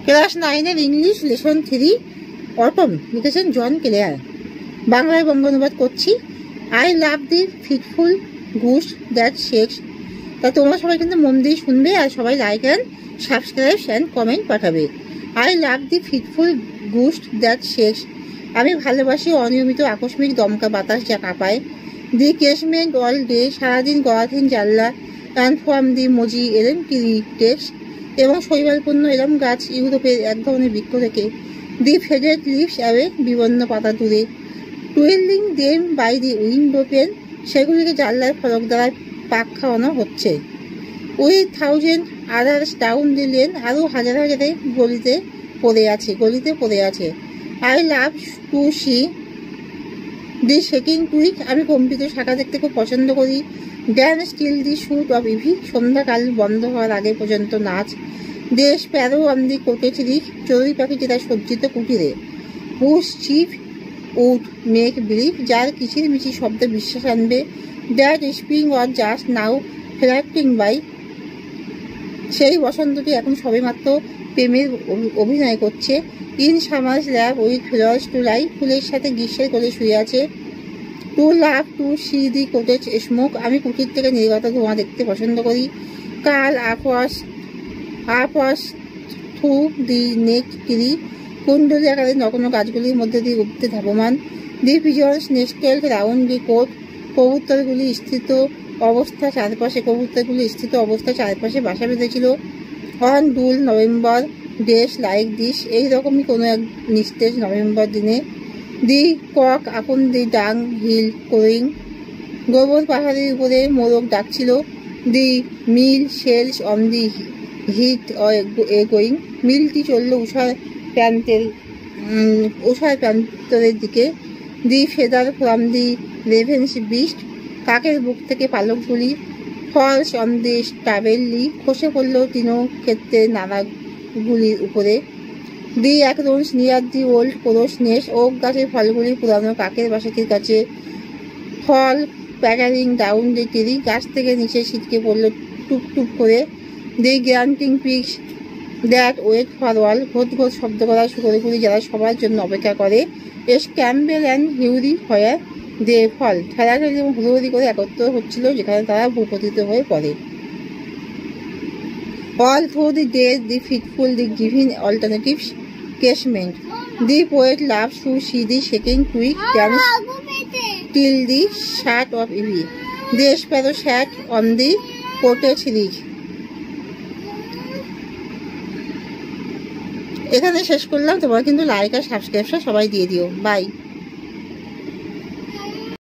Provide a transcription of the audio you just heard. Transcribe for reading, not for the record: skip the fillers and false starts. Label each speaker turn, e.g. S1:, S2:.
S1: Class 9-এর English lesson 3 autumn লিখেছেন John Clare. বাংলায় বঙ্গ অনুবাদ করছি। I love the fitful gusts that shakes. তা তোমরা সবাই কিন্তু মন দিয়ে শুনবে আর সবাই like and subscribe and comment পাঠাবে। I love the fitful gusts that shakes. আমি ভালোবাসি অনিয়মিত আকস্মিক দমকা বাতাস যা কাঁপায়। দি কেসমেন্ট অল ডে, সারাদিন গলাধীন জানলা। অ্যান্ড ফ্রম দি মজি এলম টেক্স, এবং শৈবালপূর্ণ এলম গাছ ইউরোপের এক ধরনের বৃক্ষ থেকে। দি ফেডেড লিভস অ্যাওয়ে, বিবর্ণ পাতা দূরে। Twirling them by the window pane, সেগুলিকে জানলার ফলক দ্বারা পাক খাওয়ানো হচ্ছে। With thousand others down the lane, আরও হাজার হাজারে গলিতে পড়ে আছে। I love to see the shaking twig, আমি কম্পিত শাখা দেখতে খুব পছন্দ করি। Dance till the shut of eve, সন্ধ্যাকাল বন্ধ হওয়ার আগে পর্যন্ত নাচ। The sparrow on the cottage rick, চড়ুই পাখি যেটা সজ্জিত কুটিরে। হুস চিফ উড মেক বিলিভ, যার কিচিরমিচির শব্দ বিশ্বাস আনবে। That spring was just now flirting by, সেই বসন্তটি এখন সবেমাত্র প্রেমের অভিনয় করছে। In summer's lap with flowers to lie, ফুলের সাথে গ্রীষ্মের কোলে শুয়ে আছে। To love to see the cottage smoke, আমি কুটির থেকে নির্গত ধোঁয়া দেখতে পছন্দ করি। কাল আপওয়াস থ্রু দি নেক ট্রি, কুণ্ডলী আকারে নগ্ন গাছগুলির মধ্যে দিয়ে উঠতে ধাবমান। The pigeons nestled round the cote, কবুতরগুলি স্থিত অবস্থা চারপাশে বাসা বেঁধেছিল। On dull November days like this, এইরকমই কোনো এক নিস্তেজ নভেম্বর দিনে। দি কক আপন দি ডাং হিল কোয়িং, গোবর পাহাড়ের উপরে মোরগ ডাকছিল। The mill sails on the heath going, মিলটি চলল উষার প্রান্তরের দিকে। The feather from the raven's breast, কাকের বুক থেকে পালকগুলি। ফলস অন দি স্টাবেলি, খসে পড়ল তৃণক্ষেত্রের নানাগুলির উপরে। দি অ্যাক্রোনস নিয়ার দি ওল্ড কোরস নেস, ওক গাছের ফলগুলি পুরানো কাকের বাসাটির কাছে। ফল প্যাটারিং ডাউন দি ট্রি, গাছ থেকে নিচে ছিটকে পড়ল টুপটুপ করে। The grunting pigs that wait for all, ঘোট ঘোট শব্দ করা শুকরগুলি যারা সবার জন্য অপেক্ষা করে। এস ক্যাম্বেল অ্যান্ড হিউরি হয়ার দে ফল, ঠেলাঠেলি এবং হুড়োহুড়ি করে একত্র হচ্ছিল যেখানে তারা ভূপতিত হয়ে পড়ে। All through the day the fitful the giving alternatives casement. The poet loves to see the shaking twig dance till the shot of ivy. The sparrow sat on the cottage ridge. এখানে শেষ করলাম। তোমরা কিন্তু like আর subscribe সবাই দিয়ে দিও। By.